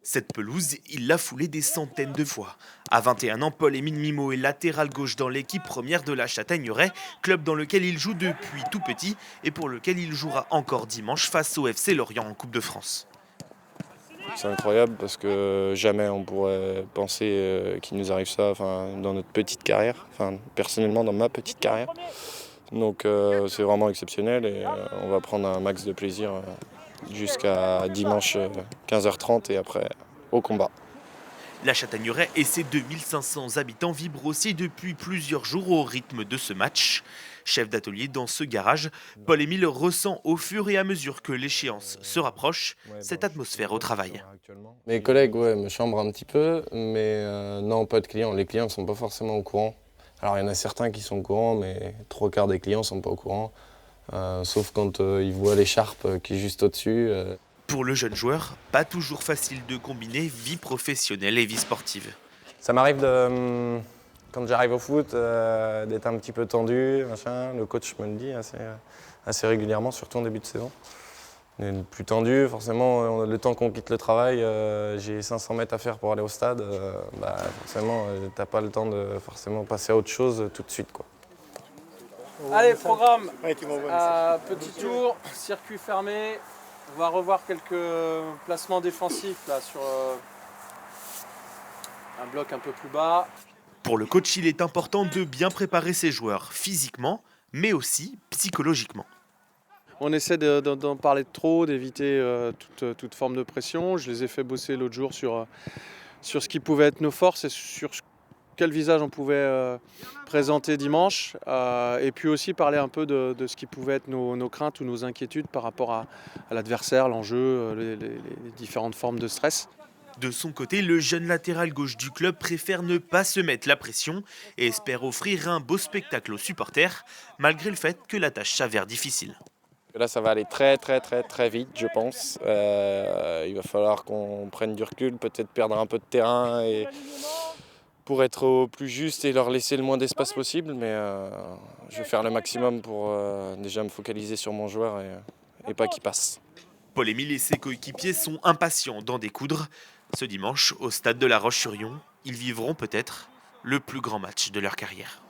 Cette pelouse, il l'a foulée des centaines de fois. À 21 ans, Paul-Émile Mimo est latéral gauche dans l'équipe première de la Châtaigneraie, club dans lequel il joue depuis tout petit et pour lequel il jouera encore dimanche face au FC Lorient en Coupe de France. C'est incroyable parce que jamais on pourrait penser qu'il nous arrive ça dans notre petite carrière, personnellement dans ma petite carrière. Donc c'est vraiment exceptionnel et on va prendre un max de plaisir jusqu'à dimanche 15h30 et après au combat. La Châtaigneraie et ses 2500 habitants vibrent aussi depuis plusieurs jours au rythme de ce match. Chef d'atelier dans ce garage, Paul-Émile ressent au fur et à mesure que l'échéance se rapproche cette atmosphère au travail. Mes collègues me chambrent un petit peu, mais non, pas de clients. Les clients ne sont pas forcément au courant. Alors il y en a certains qui sont au courant, mais 3/4 des clients ne sont pas au courant. Sauf quand ils voient l'écharpe qui est juste au-dessus. Pour le jeune joueur, pas toujours facile de combiner vie professionnelle et vie sportive. Ça m'arrive quand j'arrive au foot, d'être un petit peu tendu, machin. Le coach me le dit assez régulièrement, surtout en début de saison. Plus tendu, forcément, le temps qu'on quitte le travail, j'ai 500 mètres à faire pour aller au stade, forcément, t'as pas le temps de forcément passer à autre chose tout de suite, quoi. Allez, programme, petit tour, circuit fermé. On va revoir quelques placements défensifs là, sur un bloc un peu plus bas. Pour le coach, il est important de bien préparer ses joueurs physiquement, mais aussi psychologiquement. On essaie d'en parler de trop, d'éviter toute forme de pression. Je les ai fait bosser l'autre jour sur ce qui pouvait être nos forces et sur quel visage on pouvait présenter dimanche. Et puis aussi parler un peu de ce qui pouvait être nos craintes ou nos inquiétudes par rapport à l'adversaire, l'enjeu, les différentes formes de stress. De son côté, le jeune latéral gauche du club préfère ne pas se mettre la pression et espère offrir un beau spectacle aux supporters, malgré le fait que la tâche s'avère difficile. Là, ça va aller très vite, je pense. Il va falloir qu'on prenne du recul, peut-être perdre un peu de terrain pour être au plus juste et leur laisser le moins d'espace possible. Mais je vais faire le maximum pour déjà me focaliser sur mon joueur et pas qu'il passe. Paul-Émile et ses coéquipiers sont impatients d'en découdre. Ce dimanche, au stade de La Roche-sur-Yon, ils vivront peut-être le plus grand match de leur carrière.